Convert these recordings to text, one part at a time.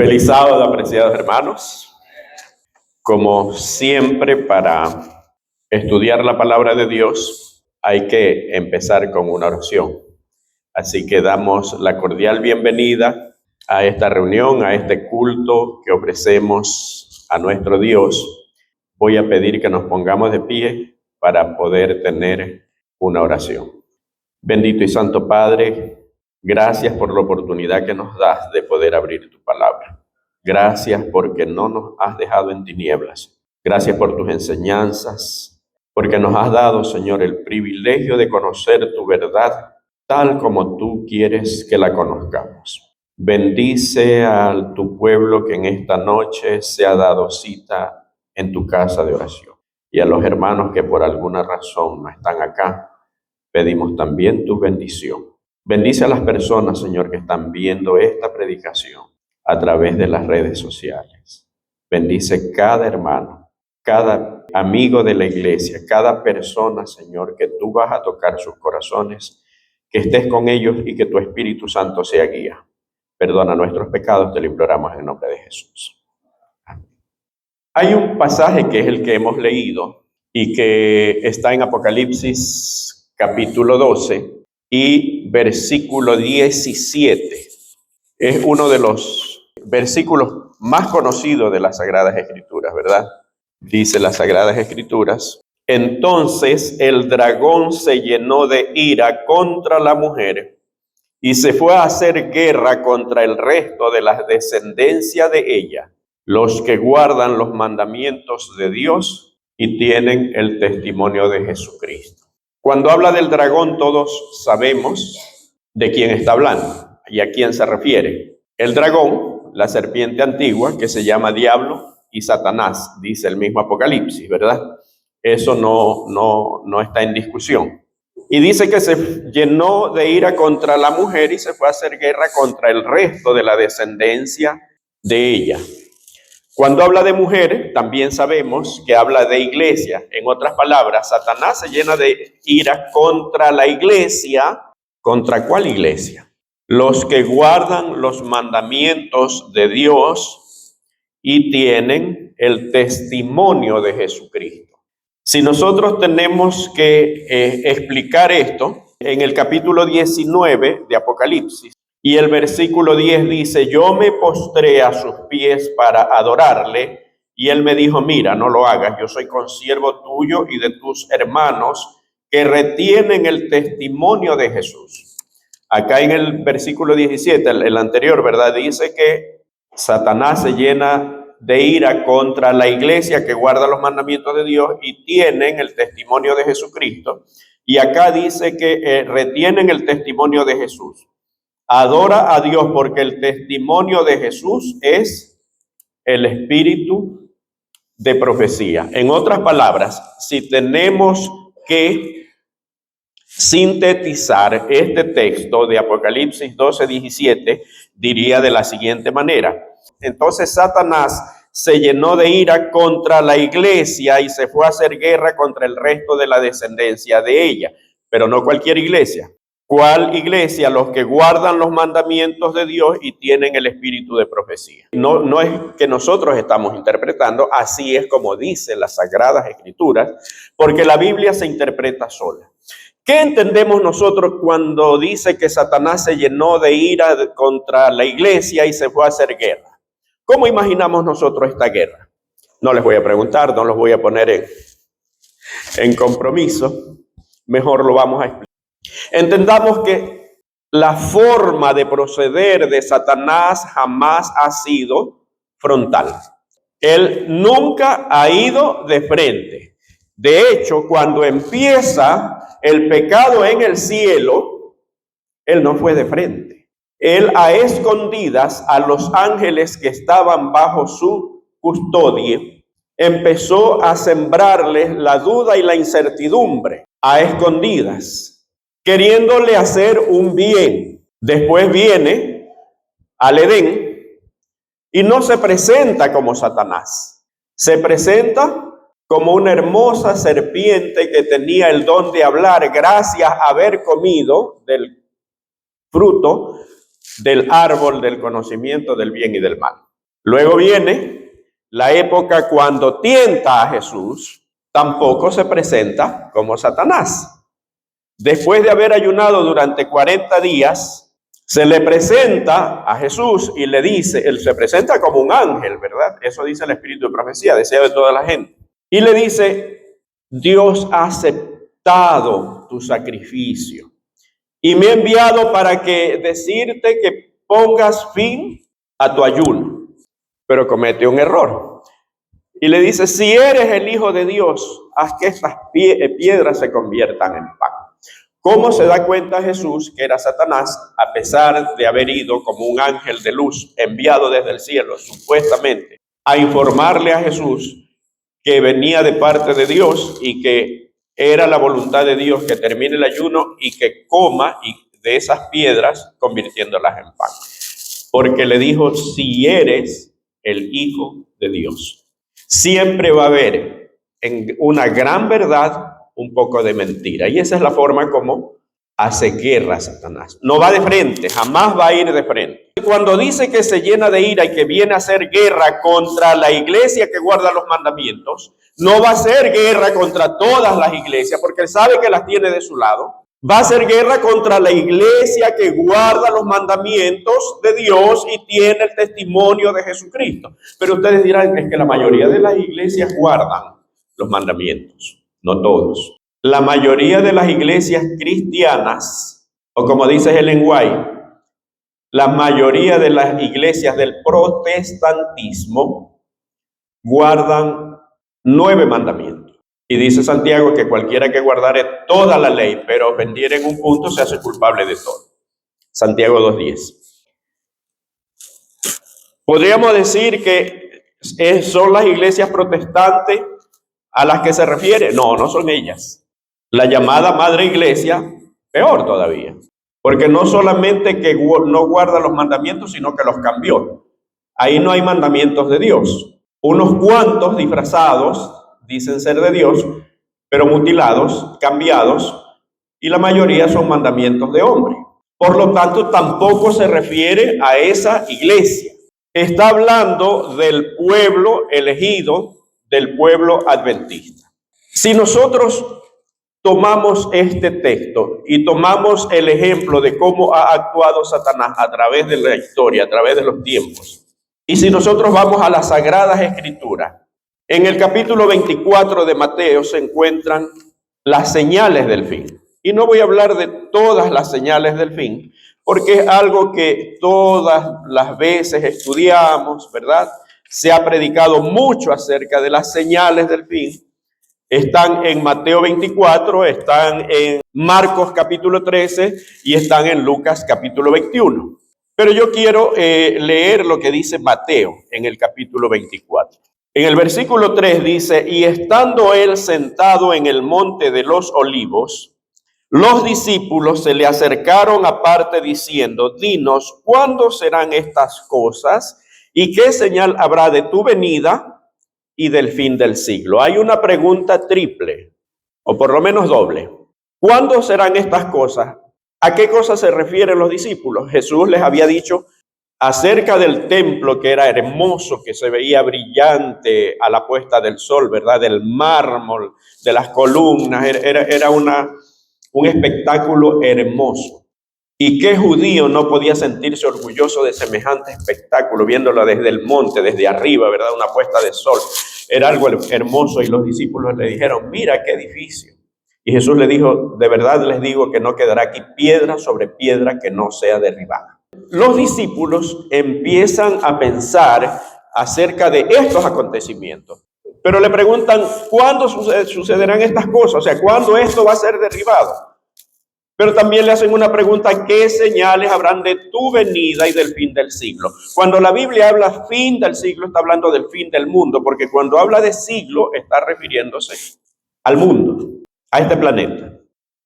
Feliz sábado, apreciados hermanos. Como siempre, para estudiar la palabra de Dios, hay que empezar con una oración. Así que damos la cordial bienvenida a esta reunión, a este culto que ofrecemos a nuestro Dios. Voy a pedir que nos pongamos de pie para poder tener una oración. Bendito y Santo Padre, gracias por la oportunidad que nos das de poder abrir tu palabra. Gracias porque no nos has dejado en tinieblas. Gracias por tus enseñanzas, porque nos has dado, Señor, el privilegio de conocer tu verdad tal como tú quieres que la conozcamos. Bendice a tu pueblo que en esta noche se ha dado cita en tu casa de oración. Y a los hermanos que por alguna razón no están acá, pedimos también tu bendición. Bendice a las personas, Señor, que están viendo esta predicación a través de las redes sociales. Bendice cada hermano, cada amigo de la iglesia, cada persona, Señor, que tú vas a tocar sus corazones, que estés con ellos y que tu Espíritu Santo sea guía. Perdona nuestros pecados, te lo imploramos en nombre de Jesús. Amén. Hay un pasaje que es el que hemos leído y que está en Apocalipsis capítulo 12 y versículo 17. Es uno de los versículos más conocidos de las Sagradas Escrituras, ¿verdad? Dice las Sagradas Escrituras: entonces el dragón se llenó de ira contra la mujer y se fue a hacer guerra contra el resto de la descendencia de ella, los que guardan los mandamientos de Dios y tienen el testimonio de Jesucristo. Cuando habla del dragón, todos sabemos de quién está hablando y a quién se refiere. El dragón, la serpiente antigua, que se llama Diablo y Satanás, dice el mismo Apocalipsis, ¿verdad? Eso no está en discusión. Y dice que se llenó de ira contra la mujer y se fue a hacer guerra contra el resto de la descendencia de ella. Cuando habla de mujer, también sabemos que habla de iglesia. En otras palabras, Satanás se llena de ira contra la iglesia. ¿Contra cuál iglesia? Los que guardan los mandamientos de Dios y tienen el testimonio de Jesucristo. Si nosotros tenemos que explicar esto, en el capítulo 19 de Apocalipsis, y el versículo 10 dice: yo me postré a sus pies para adorarle, y él me dijo: mira, no lo hagas, yo soy consiervo tuyo y de tus hermanos que retienen el testimonio de Jesús. Acá en el versículo 17, el anterior, ¿verdad? Dice que Satanás se llena de ira contra la iglesia que guarda los mandamientos de Dios y tienen el testimonio de Jesucristo. Y acá dice que retienen el testimonio de Jesús. Adora a Dios porque el testimonio de Jesús es el espíritu de profecía. En otras palabras, si tenemos que sintetizar este texto de Apocalipsis 12:17, diría de la siguiente manera: entonces Satanás se llenó de ira contra la iglesia y se fue a hacer guerra contra el resto de la descendencia de ella. Pero no cualquier iglesia. ¿Cuál iglesia? Los que guardan los mandamientos de Dios y tienen el espíritu de profecía. No es que nosotros estamos interpretando, así es como dicen las Sagradas Escrituras, porque la Biblia se interpreta sola. ¿Qué entendemos nosotros cuando dice que Satanás se llenó de ira contra la iglesia y se fue a hacer guerra? ¿Cómo imaginamos nosotros esta guerra? No les voy a preguntar, no los voy a poner en compromiso. Mejor lo vamos a explicar. Entendamos que la forma de proceder de Satanás jamás ha sido frontal. Él nunca ha ido de frente. De hecho, cuando empieza el pecado en el cielo, él no fue de frente. Él a escondidas, a los ángeles que estaban bajo su custodia, empezó a sembrarles la duda y la incertidumbre a escondidas, queriéndole hacer un bien. Después viene al Edén y no se presenta como Satanás. Se presenta como una hermosa serpiente que tenía el don de hablar gracias a haber comido del fruto del árbol del conocimiento del bien y del mal. Luego viene la época cuando tienta a Jesús, tampoco se presenta como Satanás. Después de haber ayunado durante 40 días, se le presenta a Jesús y le dice, él se presenta como un ángel, ¿verdad? Eso dice el Espíritu de Profecía, deseo de toda la gente. Y le dice, Dios ha aceptado tu sacrificio y me ha enviado para que decirte que pongas fin a tu ayuno. Pero comete un error. Y le dice, si eres el Hijo de Dios, haz que estas piedras se conviertan en pan. ¿Cómo se da cuenta Jesús que era Satanás, a pesar de haber ido como un ángel de luz enviado desde el cielo, supuestamente, a informarle a Jesús que venía de parte de Dios y que era la voluntad de Dios que termine el ayuno y que coma de esas piedras, convirtiéndolas en pan? Porque le dijo, si eres el Hijo de Dios. Siempre va a haber en una gran verdad un poco de mentira. Y esa es la forma como hace guerra Satanás. No va de frente, jamás va a ir de frente. Cuando dice que se llena de ira y que viene a hacer guerra contra la iglesia que guarda los mandamientos, no va a hacer guerra contra todas las iglesias, porque él sabe que las tiene de su lado. Va a hacer guerra contra la iglesia que guarda los mandamientos de Dios y tiene el testimonio de Jesucristo. Pero ustedes dirán, es que la mayoría de las iglesias guardan los mandamientos. No todos. La mayoría de las iglesias cristianas, o como dice Ellen White, la mayoría de las iglesias del protestantismo guardan 9 mandamientos. Y dice Santiago que cualquiera que guardare toda la ley, pero ofendiere en un punto, se hace culpable de todo. Santiago 2:10. Podríamos decir que son las iglesias protestantes a las que se refiere. No, no son ellas. La llamada madre iglesia, peor todavía. Porque no solamente que no guarda los mandamientos, sino que los cambió. Ahí no hay mandamientos de Dios. Unos cuantos disfrazados dicen ser de Dios, pero mutilados, cambiados, y la mayoría son mandamientos de hombre. Por lo tanto, tampoco se refiere a esa iglesia. Está hablando del pueblo elegido, del pueblo adventista. Si nosotros tomamos este texto y tomamos el ejemplo de cómo ha actuado Satanás a través de la historia, a través de los tiempos, y si nosotros vamos a las Sagradas Escrituras, en el capítulo 24 de Mateo se encuentran las señales del fin. Y no voy a hablar de todas las señales del fin, porque es algo que todas las veces estudiamos, ¿verdad? Se ha predicado mucho acerca de las señales del fin. Están en Mateo 24, están en Marcos capítulo 13 y están en Lucas capítulo 21. Pero yo quiero leer lo que dice Mateo en el capítulo 24. En el versículo 3 dice, y estando él sentado en el monte de los olivos, los discípulos se le acercaron aparte diciendo, dinos, ¿cuándo serán estas cosas? ¿Y qué señal habrá de tu venida y del fin del siglo? Hay una pregunta triple, o por lo menos doble. ¿Cuándo serán estas cosas? ¿A qué cosas se refieren los discípulos? Jesús les había dicho acerca del templo, que era hermoso, que se veía brillante a la puesta del sol, ¿verdad? Del mármol, de las columnas, era un espectáculo hermoso. ¿Y qué judío no podía sentirse orgulloso de semejante espectáculo, viéndolo desde el monte, desde arriba, ¿verdad? Una puesta de sol. Era algo hermoso y los discípulos le dijeron, mira qué edificio. Y Jesús le dijo, de verdad les digo que no quedará aquí piedra sobre piedra que no sea derribada. Los discípulos empiezan a pensar acerca de estos acontecimientos, pero le preguntan, ¿cuándo sucederán estas cosas? O sea, ¿cuándo esto va a ser derribado? Pero también le hacen una pregunta, ¿qué señales habrán de tu venida y del fin del siglo? Cuando la Biblia habla fin del siglo, está hablando del fin del mundo, porque cuando habla de siglo, está refiriéndose al mundo, a este planeta.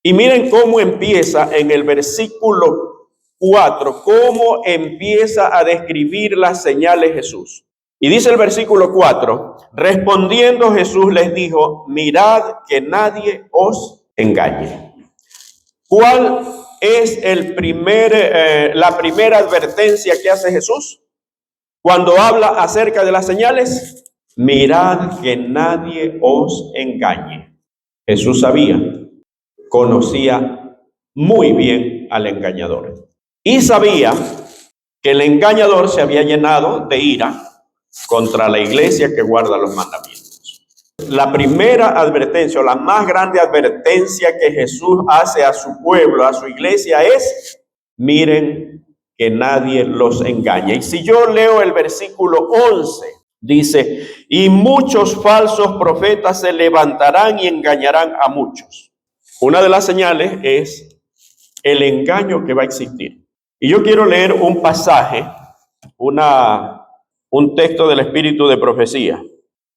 Y miren cómo empieza en el versículo 4, cómo empieza a describir las señales Jesús. Y dice el versículo 4, respondiendo Jesús les dijo, mirad que nadie os engañe. ¿Cuál es la primera advertencia que hace Jesús? Cuando habla acerca de las señales, mirad que nadie os engañe. Jesús sabía, conocía muy bien al engañador. Y sabía que el engañador se había llenado de ira contra la iglesia que guarda los mandamientos. La primera advertencia, o la más grande advertencia que Jesús hace a su pueblo, a su iglesia, es: miren que nadie los engañe. Y si yo leo el versículo 11, dice: y muchos falsos profetas se levantarán y engañarán a muchos. Una de las señales es el engaño que va a existir. Y yo quiero leer un pasaje, un texto del Espíritu de Profecía,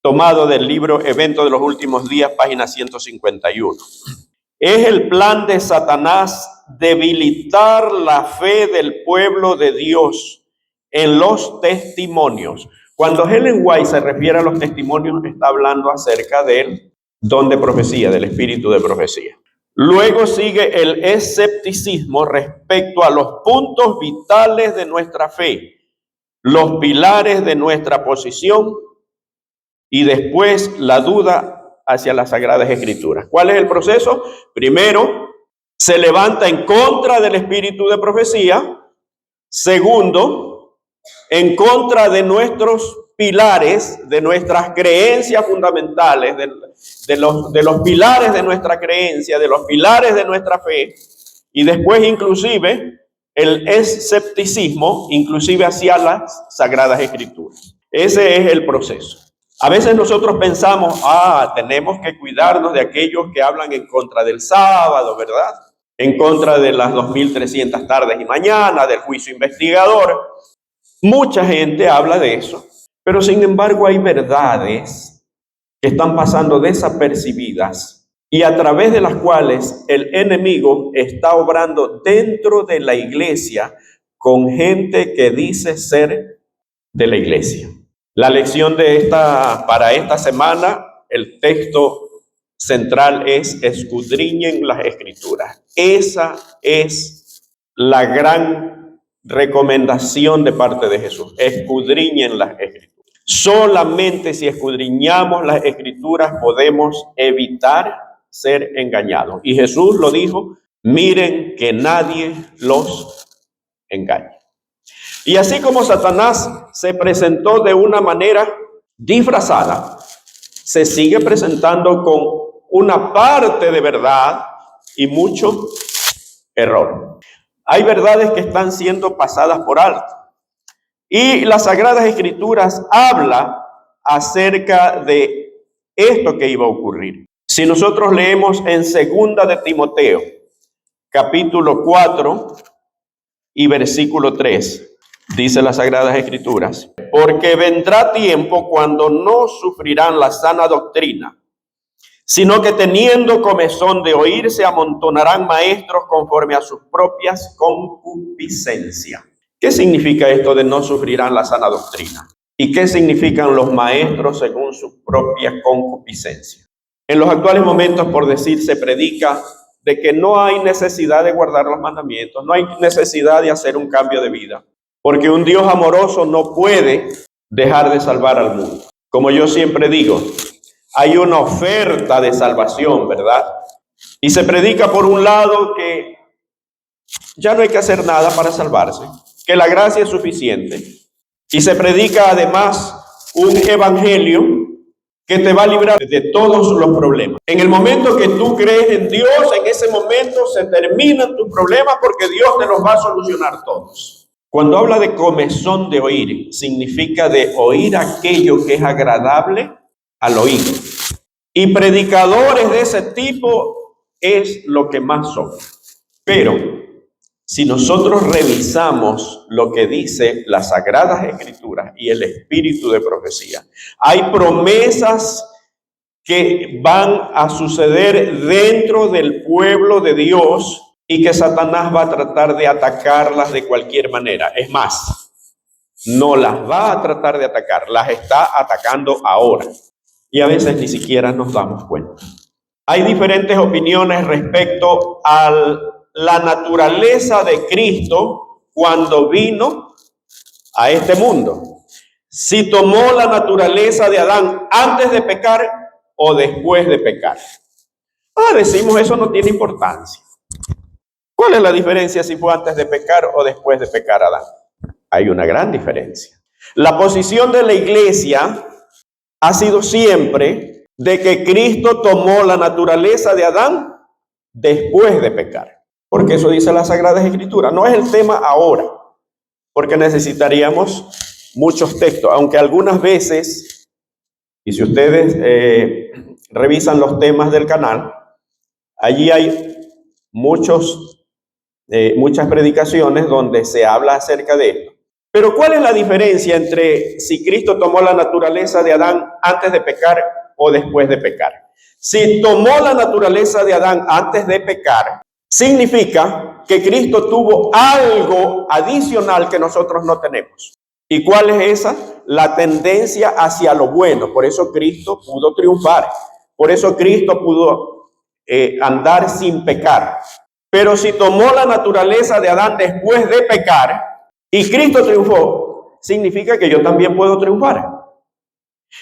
tomado del libro Eventos de los Últimos Días, página 151. Es el plan de Satanás debilitar la fe del pueblo de Dios en los testimonios. Cuando Ellen White se refiere a los testimonios, está hablando acerca del don de profecía, del espíritu de profecía. Luego sigue el escepticismo respecto a los puntos vitales de nuestra fe, los pilares de nuestra posición, y después la duda hacia las Sagradas Escrituras. ¿Cuál es el proceso? Primero, se levanta en contra del espíritu de profecía. Segundo, en contra de nuestros pilares, de nuestras creencias fundamentales, de los pilares de nuestra creencia, de los pilares de nuestra fe, y después inclusive el escepticismo, inclusive hacia las Sagradas Escrituras. Ese es el proceso. A veces nosotros pensamos, tenemos que cuidarnos de aquellos que hablan en contra del sábado, ¿verdad? En contra de las 2300 tardes y mañanas, del juicio investigador. Mucha gente habla de eso, pero sin embargo hay verdades que están pasando desapercibidas y a través de las cuales el enemigo está obrando dentro de la iglesia con gente que dice ser de la iglesia. La lección para esta semana, el texto central es: escudriñen las Escrituras. Esa es la gran recomendación de parte de Jesús. Escudriñen las Escrituras. Solamente si escudriñamos las Escrituras podemos evitar ser engañados. Y Jesús lo dijo: miren que nadie los engañe. Y así como Satanás se presentó de una manera disfrazada, se sigue presentando con una parte de verdad y mucho error. Hay verdades que están siendo pasadas por alto. Y las Sagradas Escrituras habla acerca de esto que iba a ocurrir. Si nosotros leemos en 2 de Timoteo, capítulo 4 y versículo 3, dice las Sagradas Escrituras: porque vendrá tiempo cuando no sufrirán la sana doctrina, sino que teniendo comezón de oír, se amontonarán maestros conforme a sus propias concupiscencias. ¿Qué significa esto de no sufrirán la sana doctrina? ¿Y qué significan los maestros según sus propias concupiscencias? En los actuales momentos, por decir, se predica de que no hay necesidad de guardar los mandamientos, no hay necesidad de hacer un cambio de vida, porque un Dios amoroso no puede dejar de salvar al mundo. Como yo siempre digo, hay una oferta de salvación, ¿verdad? Y se predica por un lado que ya no hay que hacer nada para salvarse, que la gracia es suficiente. Y se predica además un evangelio que te va a librar de todos los problemas. En el momento que tú crees en Dios, en ese momento se terminan tus problemas porque Dios te los va a solucionar todos. Cuando habla de comezón de oír, significa de oír aquello que es agradable al oído. Y predicadores de ese tipo es lo que más son. Pero si nosotros revisamos lo que dice las Sagradas Escrituras y el espíritu de profecía, hay promesas que van a suceder dentro del pueblo de Dios y que Satanás va a tratar de atacarlas de cualquier manera. Es más, no las va a tratar de atacar, las está atacando ahora. Y a veces ni siquiera nos damos cuenta. Hay diferentes opiniones respecto a la naturaleza de Cristo cuando vino a este mundo. si tomó la naturaleza de Adán antes de pecar o después de pecar. Decimos eso no tiene importancia. ¿Cuál es la diferencia si fue antes de pecar o después de pecar Adán? Hay una gran diferencia. La posición de la iglesia ha sido siempre de que Cristo tomó la naturaleza de Adán después de pecar. Porque eso dice la Sagrada Escritura. No es el tema ahora, porque necesitaríamos muchos textos, aunque algunas veces, y si ustedes revisan los temas del canal, allí hay muchas predicaciones donde se habla acerca de esto. Pero ¿cuál es la diferencia entre si Cristo tomó la naturaleza de Adán antes de pecar o después de pecar? Si tomó la naturaleza de Adán antes de pecar, significa que Cristo tuvo algo adicional que nosotros no tenemos. ¿Y cuál es esa? La tendencia hacia lo bueno. Por eso Cristo pudo triunfar. Por eso Cristo pudo andar sin pecar. Pero si tomó la naturaleza de Adán después de pecar y Cristo triunfó, significa que yo también puedo triunfar.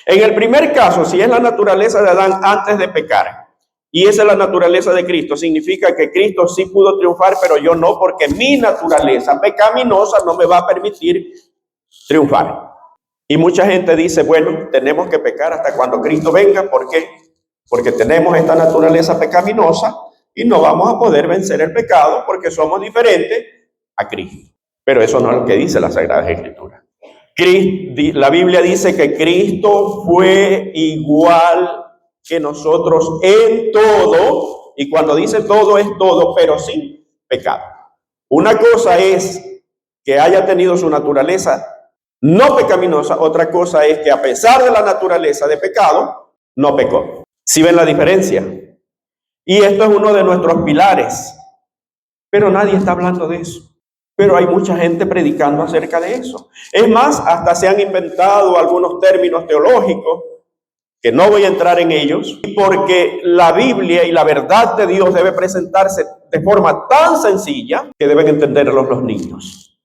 En el primer caso, si es la naturaleza de Adán antes de pecar y esa es la naturaleza de Cristo, significa que Cristo sí pudo triunfar, pero yo no, porque mi naturaleza pecaminosa no me va a permitir triunfar. Y mucha gente dice, bueno, tenemos que pecar hasta cuando Cristo venga. ¿Por qué? Porque tenemos esta naturaleza pecaminosa y no vamos a poder vencer el pecado porque somos diferentes a Cristo. Pero eso no es lo que dice la Sagrada Escritura. La Biblia dice que Cristo fue igual que nosotros en todo, y cuando dice todo es todo, pero sin pecado. Una cosa es que haya tenido su naturaleza no pecaminosa, otra cosa es que a pesar de la naturaleza de pecado, no pecó. ¿Sí ven la diferencia? Y esto es uno de nuestros pilares, pero nadie está hablando de eso. Pero hay mucha gente predicando acerca de eso. Es más, hasta se han inventado algunos términos teológicos, que no voy a entrar en ellos, porque la Biblia y la verdad de Dios debe presentarse de forma tan sencilla que deben entenderlo los niños.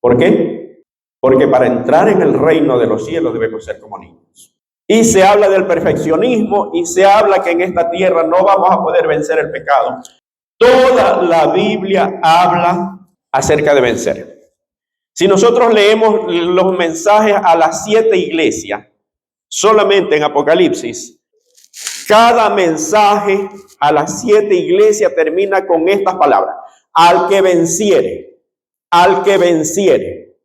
¿Por qué? Porque para entrar en el reino de los cielos debemos ser como niños. Y se habla del perfeccionismo y se habla que en esta tierra no vamos a poder vencer el pecado. Toda la Biblia habla acerca de vencer. Si nosotros leemos los mensajes a las 7 iglesias, solamente en Apocalipsis, cada mensaje a las 7 iglesias termina con estas palabras: al que venciere, al que venciere,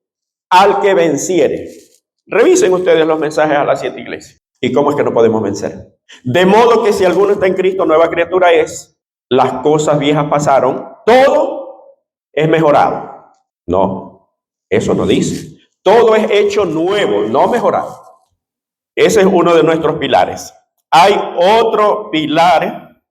al que venciere. Revisen ustedes los mensajes a las 7 iglesias. ¿Y cómo es que no podemos vencer? De modo que si alguno está en Cristo, nueva criatura es, las cosas viejas pasaron, todo es mejorado. No, eso no dice. Todo es hecho nuevo, no mejorado. Ese es uno de nuestros pilares. Hay otro pilar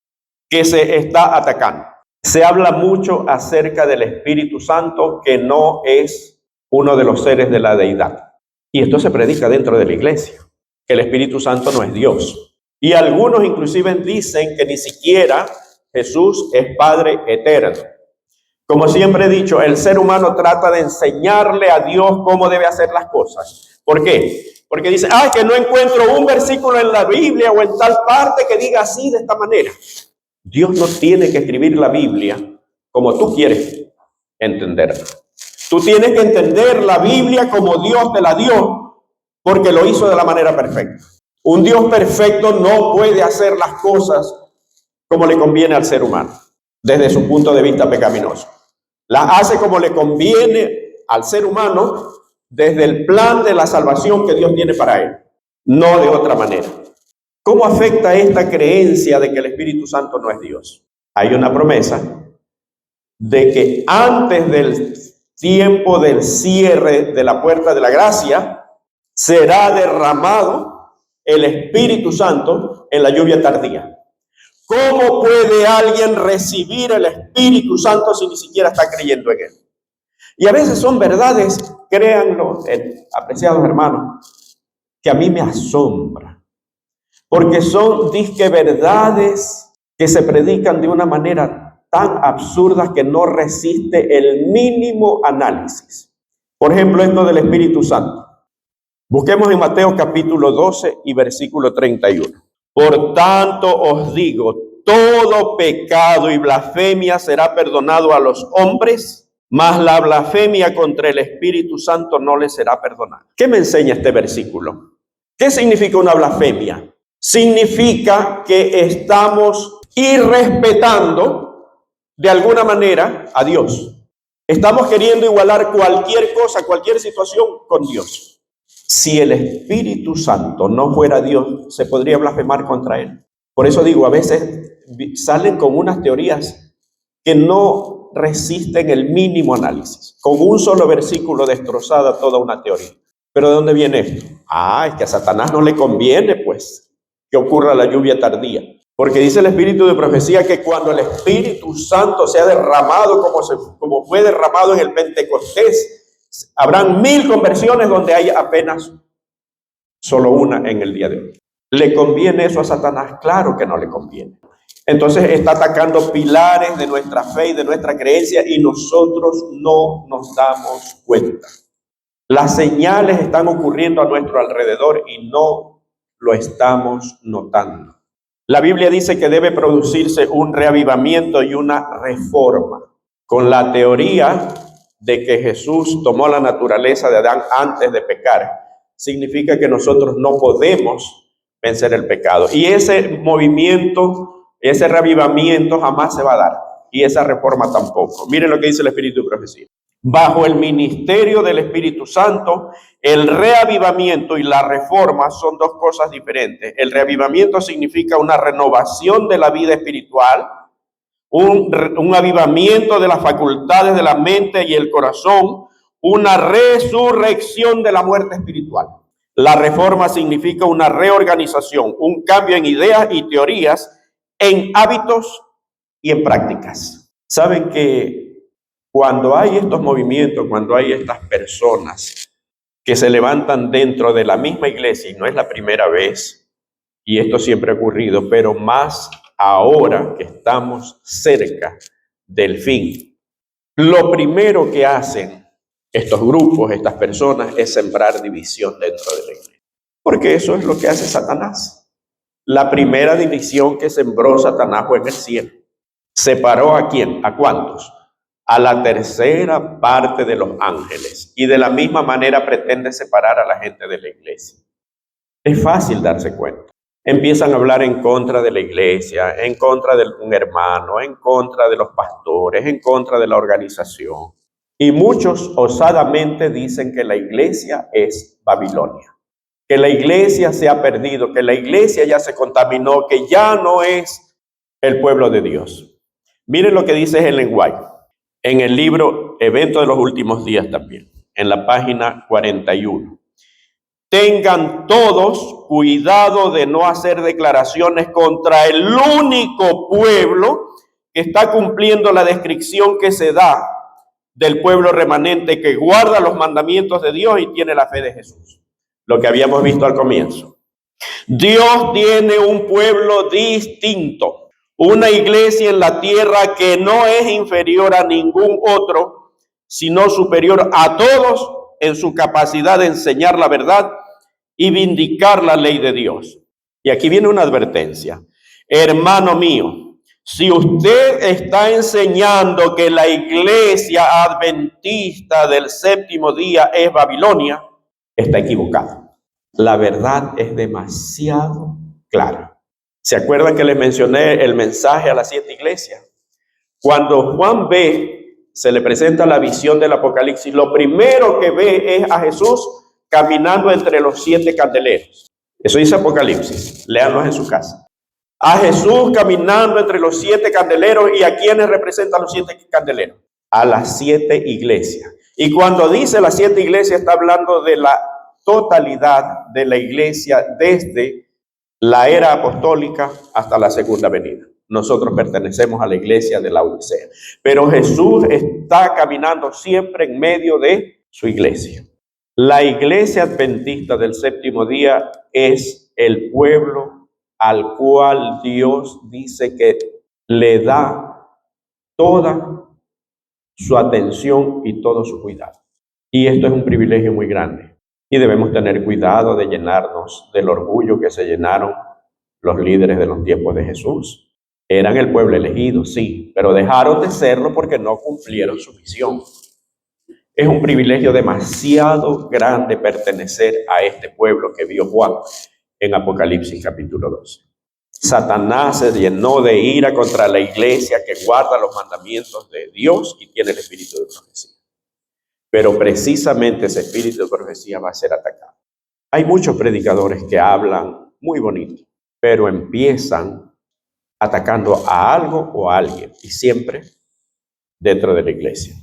que se está atacando. Se habla mucho acerca del Espíritu Santo, que no es uno de los seres de la deidad. Y esto se predica dentro de la iglesia, que el Espíritu Santo no es Dios. Y algunos inclusive dicen que ni siquiera Jesús es Padre eterno. Como siempre he dicho, el ser humano trata de enseñarle a Dios cómo debe hacer las cosas. ¿Por qué? Porque dice, que no encuentro un versículo en la Biblia o en tal parte que diga así, de esta manera. Dios no tiene que escribir la Biblia como tú quieres entenderla. Tú tienes que entender la Biblia como Dios te la dio, porque lo hizo de la manera perfecta. Un Dios perfecto no puede hacer las cosas como le conviene al ser humano, desde su punto de vista pecaminoso. Las hace como le conviene al ser humano desde el plan de la salvación que Dios tiene para él, no de otra manera. ¿Cómo afecta esta creencia de que el Espíritu Santo no es Dios? Hay una promesa de que antes del tiempo del cierre de la puerta de la gracia será derramado el Espíritu Santo en la lluvia tardía. ¿Cómo puede alguien recibir el Espíritu Santo si ni siquiera está creyendo en él? Y a veces son verdades, créanlo, apreciados hermanos, que a mí me asombra. Porque son, disque verdades que se predican de una manera tan absurda que no resiste el mínimo análisis. Por ejemplo, esto del Espíritu Santo. Busquemos en Mateo capítulo 12 y versículo 31. Por tanto os digo, todo pecado y blasfemia será perdonado a los hombres, mas la blasfemia contra el Espíritu Santo no le será perdonada. ¿Qué me enseña este versículo? ¿Qué significa una blasfemia? Significa que estamos irrespetando de alguna manera a Dios. Estamos queriendo igualar cualquier cosa, cualquier situación con Dios. Si el Espíritu Santo no fuera Dios, se podría blasfemar contra él. Por eso digo, a veces salen con unas teorías que no resisten el mínimo análisis. Con un solo versículo destrozada toda una teoría. ¿Pero de dónde viene esto? Es que a Satanás no le conviene, pues, que ocurra la lluvia tardía. Porque dice el Espíritu de profecía que cuando el Espíritu Santo sea derramado como fue derramado en el Pentecostés, habrán 1000 conversiones donde hay apenas solo una en el día de hoy. ¿Le conviene eso a Satanás? Claro que no le conviene. Entonces está atacando pilares de nuestra fe y de nuestra creencia y nosotros no nos damos cuenta. Las señales están ocurriendo a nuestro alrededor y no lo estamos notando. La Biblia dice que debe producirse un reavivamiento y una reforma, con la teoría de que Jesús tomó la naturaleza de Adán antes de pecar. Significa que nosotros no podemos vencer el pecado. Y ese movimiento, ese reavivamiento jamás se va a dar. Y esa reforma tampoco. Miren lo que dice el Espíritu de profecía. Bajo el ministerio del Espíritu Santo, el reavivamiento y la reforma son dos cosas diferentes. El reavivamiento significa una renovación de la vida espiritual, un avivamiento de las facultades de la mente y el corazón, una resurrección de la muerte espiritual. La reforma significa una reorganización, un cambio en ideas y teorías, en hábitos y en prácticas. ¿Saben que cuando hay estos movimientos, cuando hay estas personas que se levantan dentro de la misma iglesia, y no es la primera vez, y esto siempre ha ocurrido, pero más ahora que estamos cerca del fin, lo primero que hacen estos grupos, estas personas, es sembrar división dentro de la iglesia. Porque eso es lo que hace Satanás. La primera división que sembró Satanás fue en el cielo. ¿Separó a quién? ¿A cuántos? A la tercera parte de los ángeles, y de la misma manera pretende separar a la gente de la iglesia. Es fácil darse cuenta. Empiezan a hablar en contra de la iglesia, en contra de un hermano, en contra de los pastores, en contra de la organización. Y muchos osadamente dicen que la iglesia es Babilonia, que la iglesia se ha perdido, que la iglesia ya se contaminó, que ya no es el pueblo de Dios. Miren lo que dice Ellen White en el libro Evento de los Últimos Días también, en la página 41. Tengan todos cuidado de no hacer declaraciones contra el único pueblo que está cumpliendo la descripción que se da del pueblo remanente que guarda los mandamientos de Dios y tiene la fe de Jesús. Lo que habíamos visto al comienzo. Dios tiene un pueblo distinto. Una iglesia en la tierra que no es inferior a ningún otro, sino superior a todos en su capacidad de enseñar la verdad y vindicar la ley de Dios. Y aquí viene una advertencia. Hermano mío, si usted está enseñando que la iglesia adventista del séptimo día es Babilonia, está equivocado. La verdad es demasiado clara. ¿Se acuerdan que les mencioné el mensaje a las 7 iglesias? Cuando Juan se le presenta la visión del Apocalipsis, lo primero que ve es a Jesús caminando entre los 7 candeleros. Eso dice Apocalipsis, léanlo en su casa. A Jesús caminando entre los 7 candeleros. ¿Y a quiénes representan los 7 candeleros? A las 7 iglesias. Y cuando dice las 7 iglesias, está hablando de la totalidad de la iglesia desde la era apostólica hasta la segunda venida. Nosotros pertenecemos a la iglesia de la Odisea. Pero Jesús está caminando siempre en medio de su iglesia. La iglesia adventista del séptimo día es el pueblo al cual Dios dice que le da toda su atención y todo su cuidado. Y esto es un privilegio muy grande. Y debemos tener cuidado de llenarnos del orgullo que se llenaron los líderes de los tiempos de Jesús. Eran el pueblo elegido, sí, pero dejaron de serlo porque no cumplieron su misión. Es un privilegio demasiado grande pertenecer a este pueblo que vio Juan en Apocalipsis capítulo 12. Satanás se llenó de ira contra la iglesia que guarda los mandamientos de Dios y tiene el espíritu de profecía. Pero precisamente ese espíritu de profecía va a ser atacado. Hay muchos predicadores que hablan muy bonito, pero empiezan atacando a algo o a alguien, y siempre dentro de la iglesia.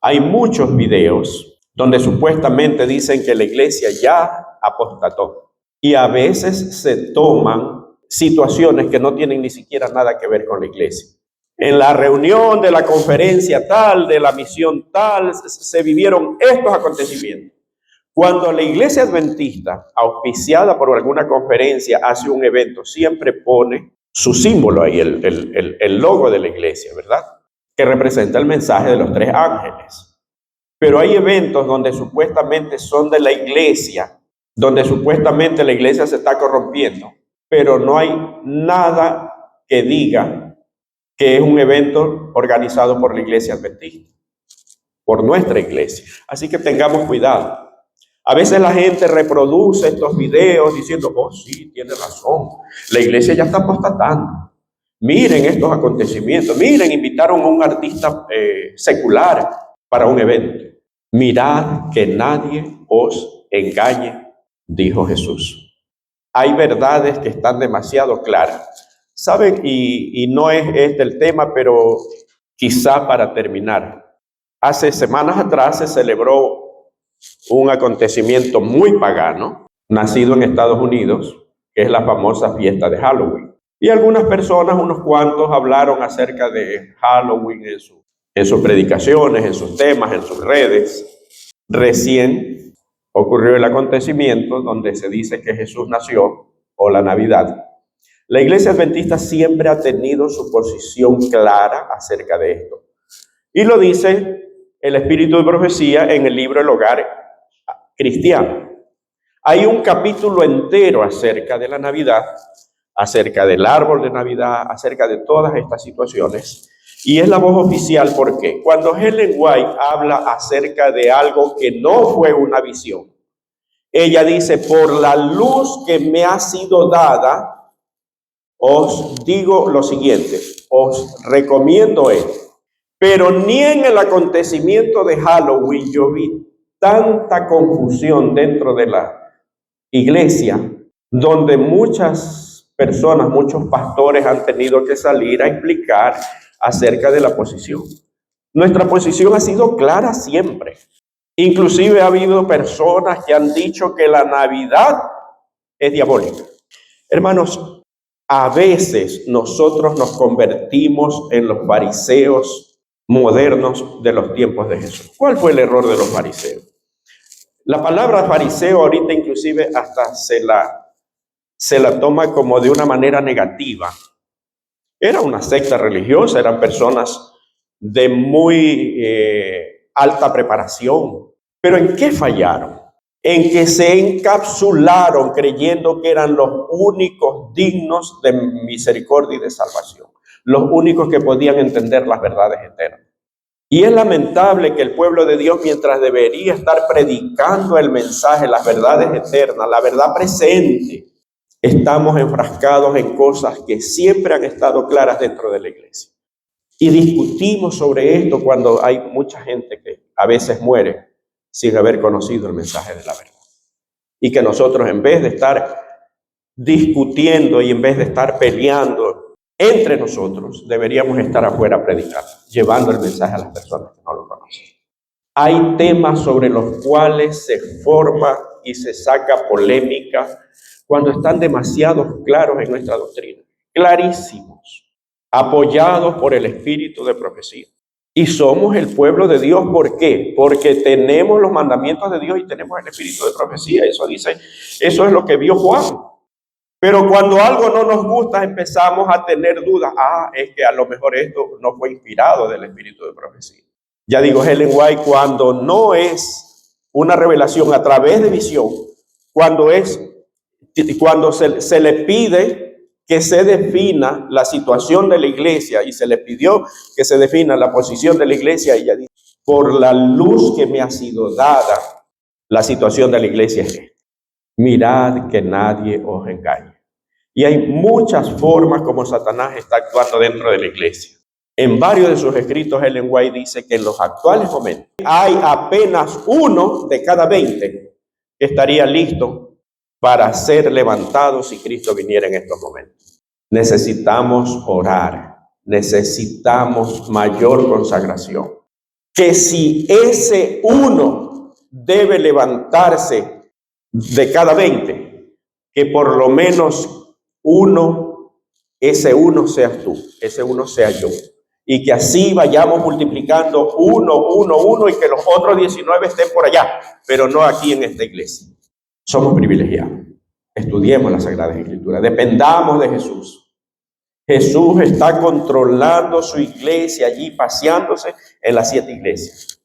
Hay muchos videos donde supuestamente dicen que la iglesia ya apostató, y a veces se toman situaciones que no tienen ni siquiera nada que ver con la iglesia. En la reunión de la conferencia tal, de la misión tal, se vivieron estos acontecimientos. Cuando la iglesia adventista, auspiciada por alguna conferencia, hace un evento, siempre pone su símbolo ahí, el logo de la iglesia, ¿verdad? Que representa el mensaje de los 3 ángeles. Pero hay eventos donde supuestamente son de la iglesia, donde supuestamente la iglesia se está corrompiendo, pero no hay nada que diga que es un evento organizado por la iglesia adventista, por nuestra iglesia. Así que tengamos cuidado. A veces la gente reproduce estos videos diciendo, oh sí, tiene razón, la iglesia ya está apostatando. Miren estos acontecimientos, miren, invitaron a un artista secular para un evento. Mirad que nadie os engañe, dijo Jesús. Hay verdades que están demasiado claras. ¿Saben? Y no es este el tema, pero quizá para terminar. Hace semanas atrás se celebró un acontecimiento muy pagano, nacido en Estados Unidos, que es la famosa fiesta de Halloween. Y algunas personas, unos cuantos, hablaron acerca de Halloween en sus predicaciones, en sus temas, en sus redes. Recién ocurrió el acontecimiento donde se dice que Jesús nació, o la Navidad. La iglesia adventista siempre ha tenido su posición clara acerca de esto. Y lo dice el espíritu de profecía en el libro El Hogar Cristiano. Hay un capítulo entero acerca de la Navidad, acerca del árbol de Navidad, acerca de todas estas situaciones. Y es la voz oficial, ¿por qué? Cuando Ellen White habla acerca de algo que no fue una visión, ella dice, por la luz que me ha sido dada, os digo lo siguiente, os recomiendo esto. Pero ni en el acontecimiento de Halloween yo vi tanta confusión dentro de la iglesia, donde muchas personas, muchos pastores han tenido que salir a explicar acerca de la posición. Nuestra posición ha sido clara siempre. Inclusive ha habido personas que han dicho que la Navidad es diabólica. Hermanos, a veces nosotros nos convertimos en los fariseos modernos de los tiempos de Jesús. ¿Cuál fue el error de los fariseos? La palabra fariseo ahorita inclusive hasta se la toma como de una manera negativa. Era una secta religiosa, eran personas de muy alta preparación. ¿Pero en qué fallaron? En que se encapsularon creyendo que eran los únicos dignos de misericordia y de salvación, los únicos que podían entender las verdades eternas. Y es lamentable que el pueblo de Dios, mientras debería estar predicando el mensaje, las verdades eternas, la verdad presente, estamos enfrascados en cosas que siempre han estado claras dentro de la iglesia. Y discutimos sobre esto cuando hay mucha gente que a veces muere sin haber conocido el mensaje de la verdad. Y que nosotros, en vez de estar discutiendo y en vez de estar peleando entre nosotros, deberíamos estar afuera predicando, llevando el mensaje a las personas que no lo conocen. Hay temas sobre los cuales se forma y se saca polémica cuando están demasiado claros en nuestra doctrina, clarísimos, apoyados por el espíritu de profecía. Y somos el pueblo de Dios, ¿por qué? Porque tenemos los mandamientos de Dios y tenemos el espíritu de profecía. Eso es lo que vio Juan. Pero cuando algo no nos gusta, empezamos a tener dudas. Es que a lo mejor esto no fue inspirado del espíritu de profecía. Ya digo, Ellen White, cuando no es una revelación a través de visión, cuando se le pide que se defina la situación de la iglesia, y se le pidió que se defina la posición de la iglesia, ella dice: por la luz que me ha sido dada, la situación de la iglesia es esta. Mirad que nadie os engañe. Y hay muchas formas como Satanás está actuando dentro de la iglesia. En varios de sus escritos, Ellen White dice que en los actuales momentos hay apenas 1 de cada 20 que estaría listo para ser levantado si Cristo viniera en estos momentos. Necesitamos orar, necesitamos mayor consagración. Que si ese 1 debe levantarse de cada 20, que por lo menos ese uno seas tú, ese uno sea yo. Y que así vayamos multiplicando 1, y que los otros 19 estén por allá, pero no aquí en esta iglesia. Somos privilegiados. Estudiemos las Sagradas Escrituras, dependamos de Jesús. Jesús está controlando su iglesia allí, paseándose en las 7 iglesias.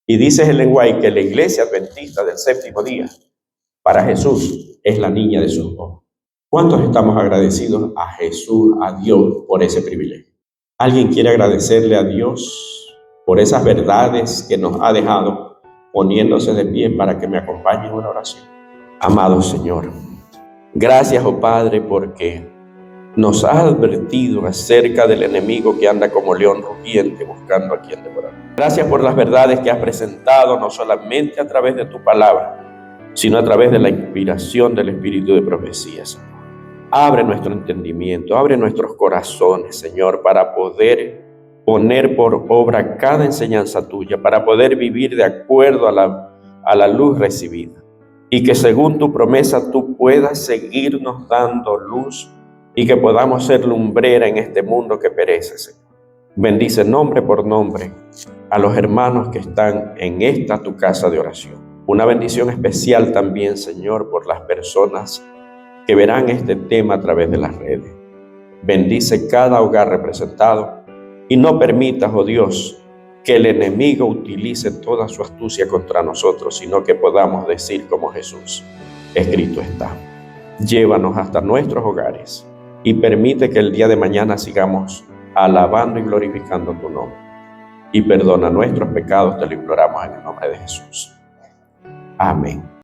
Y dice Ellen White que la iglesia adventista del 7º día, para Jesús, es la niña de sus ojos. ¿Cuántos estamos agradecidos a Jesús, a Dios, por ese privilegio? ¿Alguien quiere agradecerle a Dios por esas verdades que nos ha dejado, poniéndose de pie para que me acompañe en una oración? Amado Señor, gracias, oh Padre, porque nos has advertido acerca del enemigo que anda como león rugiente buscando a quien devorar. Gracias por las verdades que has presentado, no solamente a través de tu palabra, sino a través de la inspiración del Espíritu de profecía, Señor. Abre nuestro entendimiento, abre nuestros corazones, Señor, para poder poner por obra cada enseñanza tuya, para poder vivir de acuerdo a la luz recibida. Y que según tu promesa tú puedas seguirnos dando luz y que podamos ser lumbrera en este mundo que perece, Señor. Bendice nombre por nombre a los hermanos que están en esta tu casa de oración. Una bendición especial también, Señor, por las personas que verán este tema a través de las redes. Bendice cada hogar representado y no permitas, oh Dios, que el enemigo utilice toda su astucia contra nosotros, sino que podamos decir como Jesús: escrito está. Llévanos hasta nuestros hogares y permite que el día de mañana sigamos alabando y glorificando tu nombre. Y perdona nuestros pecados, te lo imploramos en el nombre de Jesús. Amén.